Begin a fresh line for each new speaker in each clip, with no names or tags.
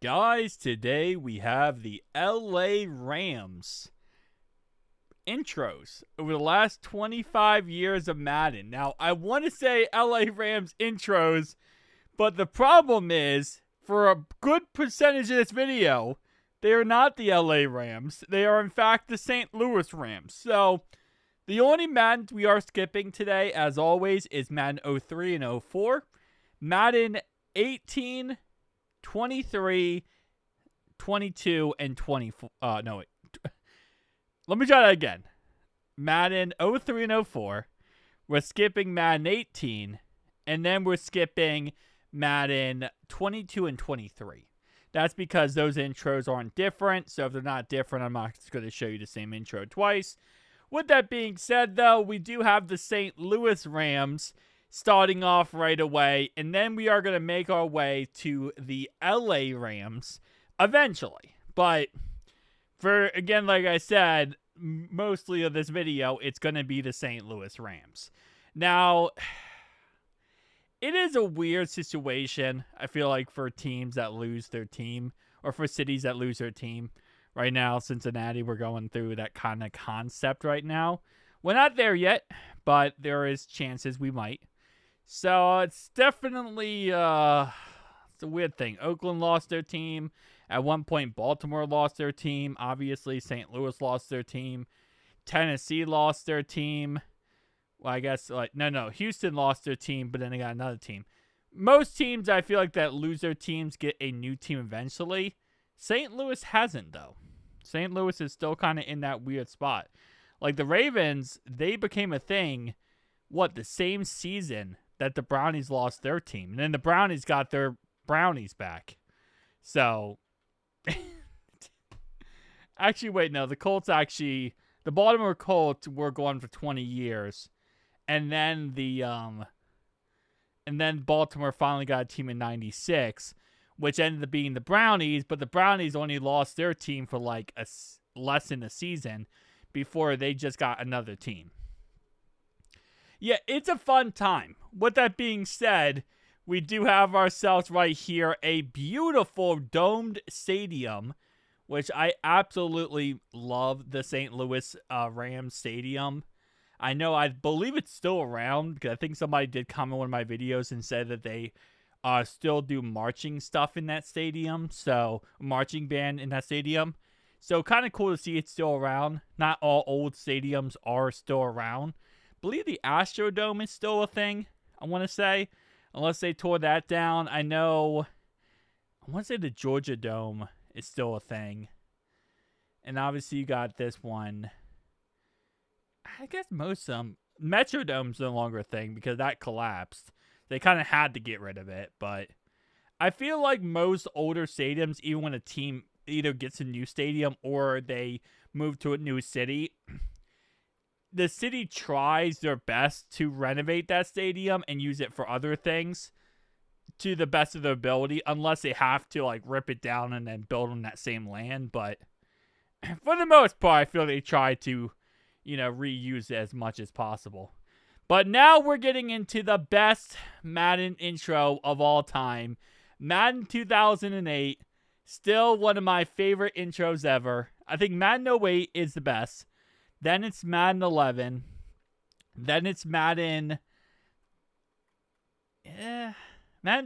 Guys, today we have the LA Rams intros over the last 25 years of Madden. Now, I want to say LA Rams intros, but the problem is, for a good percentage of this video, they are not the LA Rams. They are, in fact, the St. Louis Rams. So, the only Maddens we are skipping today, as always, is Madden 03 and 04. Madden 18, 23, 22, and 24. No, wait. Let me try that again. Madden 03 and 04. We're skipping Madden 18. And then we're skipping Madden 22 and 23. That's because those intros aren't different. So if they're not different, I'm not just going to show you the same intro twice. With that being said, though, we do have the St. Louis Rams starting off right away, and then we are going to make our way to the LA Rams eventually. But for, again, like I said, mostly of this video, it's going to be the St. Louis Rams. Now, it is a weird situation, I feel like, for teams that lose their team, or for cities that lose their team. Right now, Cincinnati, we're going through that kind of concept right now. We're not there yet, but there is chances we might. So it's definitely it's a weird thing. Oakland lost their team. At one point, Baltimore lost their team. Obviously, St. Louis lost their team. Tennessee lost their team. Well, I guess, Houston lost their team, but then they got another team. Most teams, I feel like, that lose their teams get a new team eventually. St. Louis hasn't, though. St. Louis is still kind of in that weird spot. Like, the Ravens, they became a thing, the same season that the Brownies lost their team. And then the Brownies got their Brownies back. So, actually, wait, no. The Baltimore Colts were gone for 20 years. And then Baltimore finally got a team in 96, which ended up being the Brownies, but the Brownies only lost their team for like less than a season before they just got another team. Yeah, it's a fun time. With that being said, we do have ourselves right here a beautiful domed stadium, which I absolutely love, the St. Louis Rams Stadium. I believe it's still around, because I think somebody did comment on one of my videos and said that they still do marching stuff in that stadium. So, marching band in that stadium. So, kind of cool to see it's still around. Not all old stadiums are still around. I believe the Astrodome is still a thing, I want to say. Unless they tore that down. I want to say the Georgia Dome is still a thing. And obviously, you got this one. I guess most of them. Metrodome's no longer a thing because that collapsed. They kind of had to get rid of it, but I feel like most older stadiums, even when a team either gets a new stadium or they move to a new city, the city tries their best to renovate that stadium and use it for other things to the best of their ability, unless they have to like rip it down and then build on that same land. But for the most part, I feel they try to, reuse it as much as possible. But now we're getting into the best Madden intro of all time. Madden 2008, still one of my favorite intros ever. I think Madden 08 is the best. Then it's Madden 11. Then it's Madden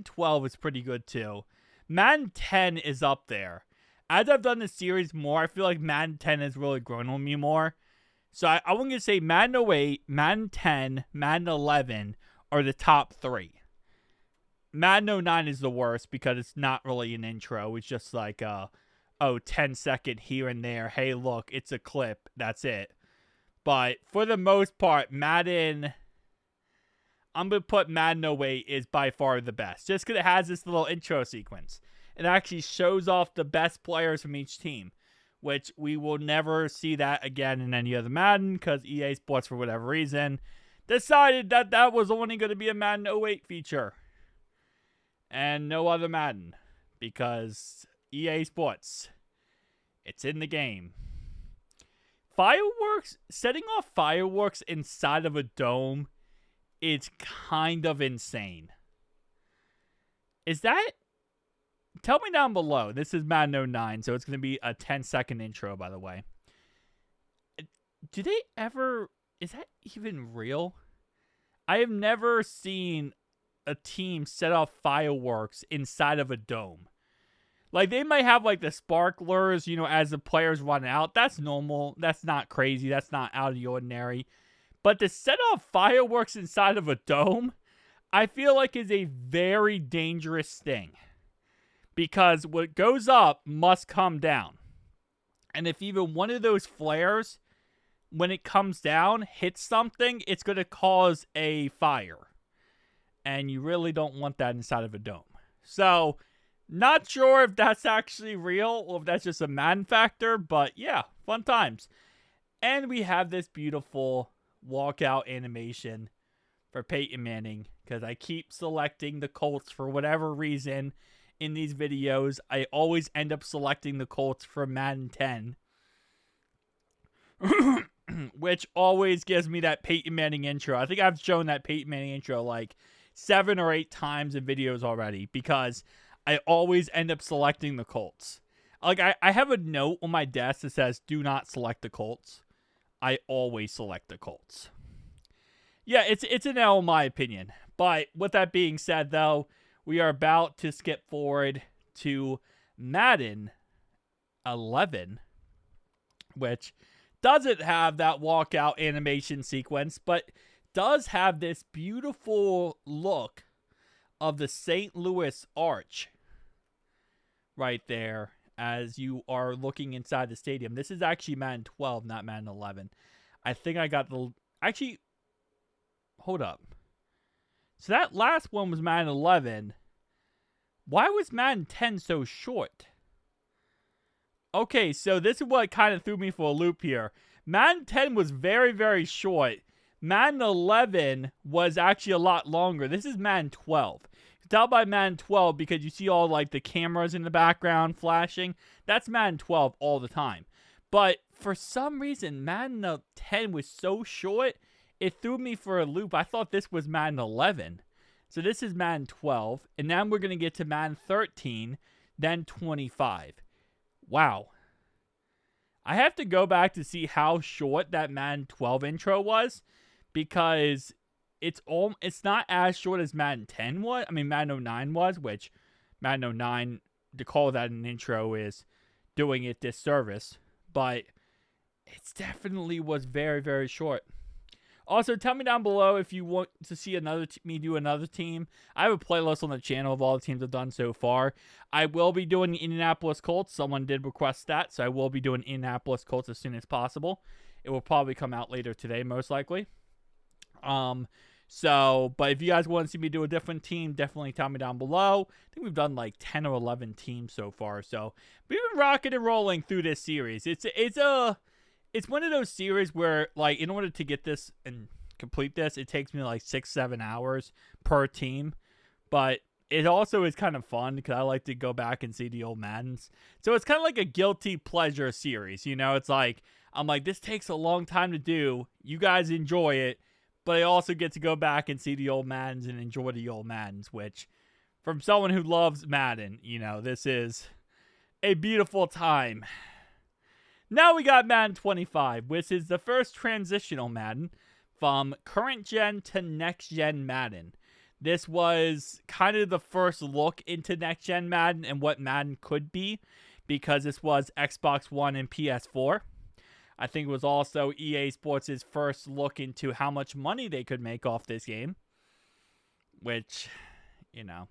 12 is pretty good too. Madden 10 is up there. As I've done this series more, I feel like Madden 10 has really grown on me more. So I want to say Madden 08, Madden 10, Madden 11 are the top three. Madden 09 is the worst because it's not really an intro. It's just like 10-second here and there. Hey, look, it's a clip. That's it. But for the most part, I'm going to put Madden 08 is by far the best. Just because it has this little intro sequence. It actually shows off the best players from each team, which we will never see that again in any other Madden because EA Sports, for whatever reason, decided that was only going to be a Madden 08 feature and no other Madden because EA Sports, it's in the game. Setting off fireworks inside of a dome is kind of insane. Is that tell me down below. This is Madden 09, so it's going to be a 10-second intro, by the way. Do they ever... Is that even real? I have never seen a team set off fireworks inside of a dome. Like, they might have, like, the sparklers, you know, as the players run out. That's normal. That's not crazy. That's not out of the ordinary. But to set off fireworks inside of a dome, I feel like is a very dangerous thing. Because what goes up must come down. And if even one of those flares, when it comes down, hits something, it's going to cause a fire. And you really don't want that inside of a dome. So... not sure if that's actually real or if that's just a Madden factor, but yeah, fun times. And we have this beautiful walkout animation for Peyton Manning, because I keep selecting the Colts for whatever reason in these videos. I always end up selecting the Colts for Madden 10, which always gives me that Peyton Manning intro. I think I've shown that Peyton Manning intro like 7 or 8 times in videos already, because I always end up selecting the Colts. Like, I have a note on my desk that says, do not select the Colts. I always select the Colts. Yeah, it's an L in my opinion. But with that being said, though, we are about to skip forward to Madden 11, which doesn't have that walkout animation sequence, but does have this beautiful look of the St. Louis Arch right there as you are looking inside the stadium. This is actually Madden 12, not Madden 11. I think I got the... Actually, hold up. So that last one was Madden 11. Why was Madden 10 so short? Okay, so this is what kind of threw me for a loop here. Madden 10 was very, very short. Madden 11 was actually a lot longer. This is Madden 12. Tell by Madden 12 because you see all like the cameras in the background flashing. That's Madden 12 all the time. But for some reason, Madden 10 was so short, it threw me for a loop. I thought this was Madden 11. So this is Madden 12. And now we're going to get to Madden 13, then 25. Wow. I have to go back to see how short that Madden 12 intro was, because it's not as short as Madden 10 was. I mean, Madden 09 was, which Madden 09, to call that an intro is doing it disservice. But it definitely was very, very short. Also, tell me down below if you want to see me do another team. I have a playlist on the channel of all the teams I've done so far. I will be doing the Indianapolis Colts. Someone did request that, so I will be doing Indianapolis Colts as soon as possible. It will probably come out later today, most likely. But if you guys want to see me do a different team, definitely tell me down below. I think we've done like 10 or 11 teams so far, so we've been rocking and rolling through this series. It's one of those series where, like, in order to get this and complete this, it takes me like 6-7 hours per team, but it also is kind of fun because I like to go back and see the old Maddens. So it's kind of like a guilty pleasure series, you know? It's like, I'm like, this takes a long time to do. You guys enjoy it. But I also get to go back and see the old Maddens and enjoy the old Maddens, which, from someone who loves Madden, you know, this is a beautiful time. Now we got Madden 25, which is the first transitional Madden from current gen to next gen Madden. This was kind of the first look into next gen Madden and what Madden could be, because this was Xbox One and PS4. I think it was also EA Sports' first look into how much money they could make off this game. Which, you know,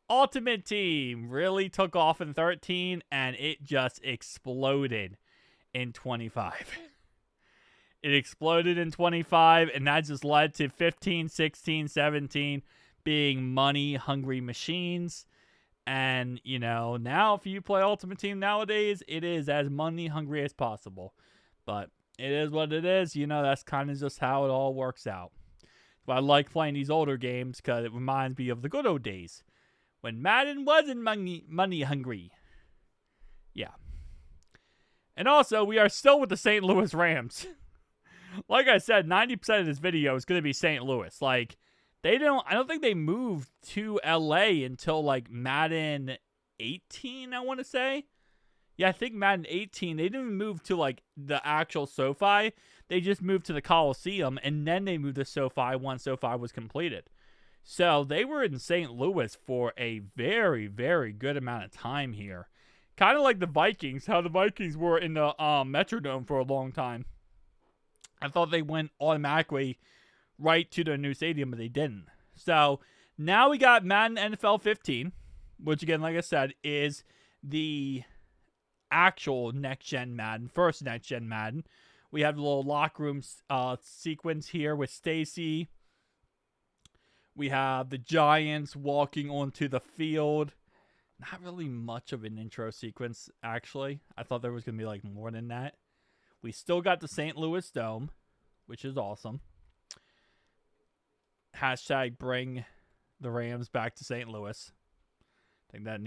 Ultimate Team really took off in 13, and it just exploded in 25. It exploded in 25, and that just led to 15, 16, 17 being money-hungry machines. And, you know, now if you play Ultimate Team nowadays, it is as money-hungry as possible. But it is what it is. You know, that's kind of just how it all works out. But I like playing these older games because it reminds me of the good old days when Madden wasn't money-hungry. Yeah. And also, we are still with the St. Louis Rams. Like I said, 90% of this video is going to be St. Louis. Like, I don't think they moved to LA until like Madden 18, I want to say. Yeah, I think Madden 18, they didn't even move to, like, the actual SoFi. They just moved to the Coliseum, and then they moved to SoFi once SoFi was completed. So they were in St. Louis for a very, very good amount of time here. Kind of like the Vikings, how the Vikings were in the Metrodome for a long time. I thought they went automatically right to their new stadium, but they didn't. So now we got Madden NFL 15, which again, like I said, is the actual next-gen Madden, first next-gen Madden. We have the little locker room sequence here with Stacy. We have the Giants walking onto the field. Not really much of an intro sequence, actually. I thought there was going to be like more than that. We still got the St. Louis Dome, which is awesome. Hashtag bring the Rams back to St. Louis. I think that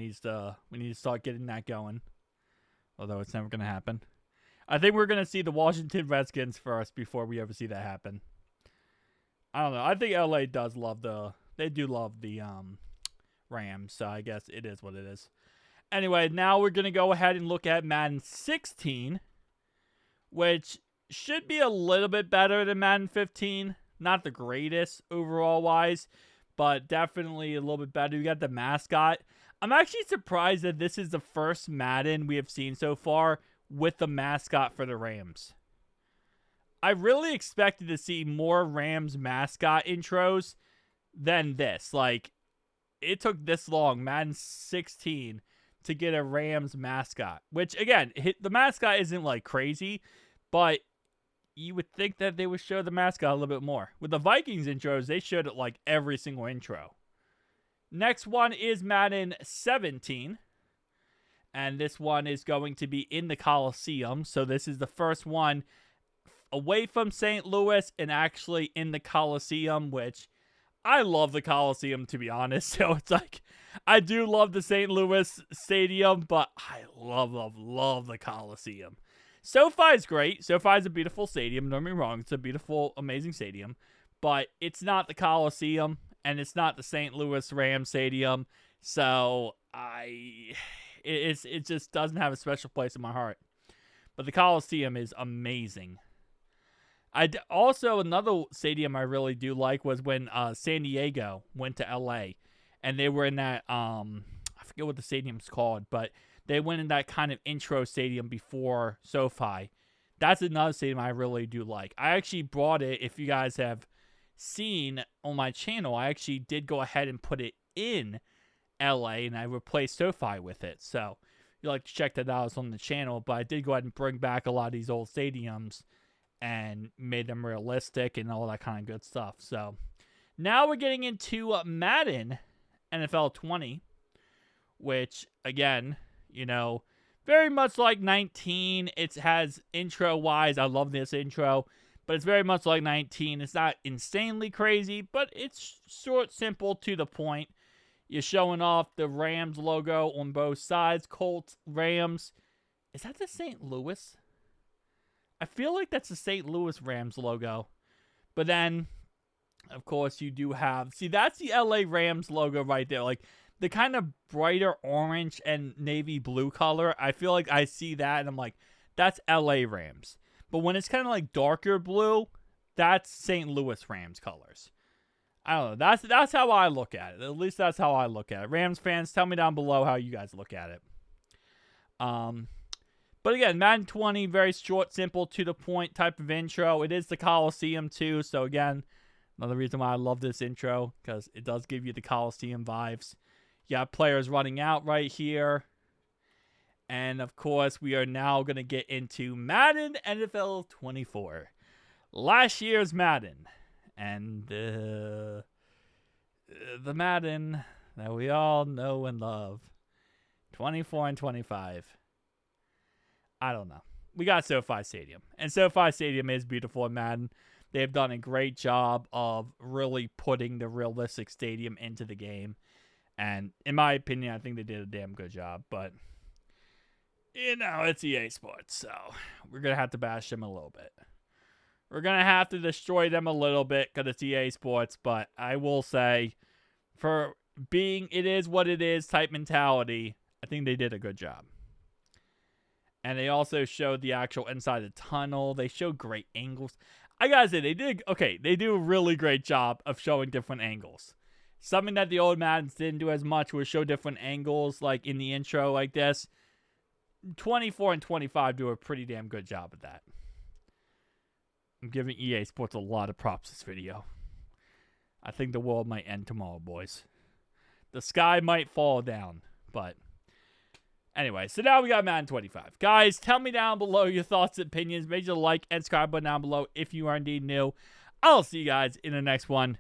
we need to start getting that going. Although it's never going to happen. I think we're going to see the Washington Redskins first before we ever see that happen. I don't know. I think LA does love they do love the Rams, so I guess it is what it is. Anyway, now we're going to go ahead and look at Madden 16, which should be a little bit better than Madden 15. Not the greatest overall wise, but definitely a little bit better. We got the mascot. I'm actually surprised that this is the first Madden we have seen so far with the mascot for the Rams. I really expected to see more Rams mascot intros than this. Like, it took this long, Madden 16, to get a Rams mascot. Which, again, the mascot isn't, like, crazy, but you would think that they would show the mascot a little bit more. With the Vikings intros, they showed it, like, every single intro. Next one is Madden 17. And this one is going to be in the Coliseum. So this is the first one away from St. Louis and actually in the Coliseum, which I love the Coliseum, to be honest. So it's like, I do love the St. Louis Stadium, but I love the Coliseum. SoFi is great. SoFi is a beautiful stadium. Don't get me wrong. It's a beautiful, amazing stadium. But it's not the Coliseum, and it's not the St. Louis Rams Stadium. So it just doesn't have a special place in my heart. But the Coliseum is amazing. Also, another stadium I really do like was when San Diego went to LA. And they were in that, I forget what the stadium's called, but they went in that kind of intro stadium before SoFi. That's another stadium I really do like. I actually brought it, if you guys have seen on my channel, I actually did go ahead and put it in LA, and I replaced SoFi with it. So if you'd like to check that out, it's on the channel. But I did go ahead and bring back a lot of these old stadiums and made them realistic and all that kind of good stuff. So now we're getting into Madden NFL 20, which, again, you know, very much like 19. It has intro-wise, I love this intro, but it's very much like 19. It's not insanely crazy, but it's short, simple, to the point. You're showing off the Rams logo on both sides. Colts, Rams. Is that the St. Louis? I feel like that's the St. Louis Rams logo. But then, of course, you do have... See, that's the LA Rams logo right there. Like, the kind of brighter orange and navy blue color. I feel like I see that, and I'm like, that's LA Rams. But when it's kind of like darker blue, that's St. Louis Rams colors. I don't know. That's how I look at it. At least that's how I look at it. Rams fans, tell me down below how you guys look at it. But again, Madden 20, very short, simple, to the point type of intro. It is the Coliseum too. So again, another reason why I love this intro, because it does give you the Coliseum vibes. You have players running out right here. And of course, we are now going to get into Madden NFL 24. Last year's Madden. And the Madden that we all know and love. 24 and 25. I don't know. We got SoFi Stadium. And SoFi Stadium is beautiful in Madden. They've done a great job of really putting the realistic stadium into the game. And in my opinion, I think they did a damn good job. But, you know, it's EA Sports. So we're going to have to bash them a little bit. We're going to have to destroy them a little bit because it's EA Sports. But I will say, for being it is what it is type mentality, I think they did a good job. And they also showed the actual inside the tunnel. They showed great angles. I gotta say, they do a really great job of showing different angles. Something that the old Maddens didn't do as much was show different angles, like in the intro like this. 24 and 25 do a pretty damn good job of that. I'm giving EA Sports a lot of props this video. I think the world might end tomorrow, boys. The sky might fall down, but anyway, so now we got Madden 25. Guys, tell me down below your thoughts and opinions. Make sure to like and subscribe button down below if you are indeed new. I'll see you guys in the next one.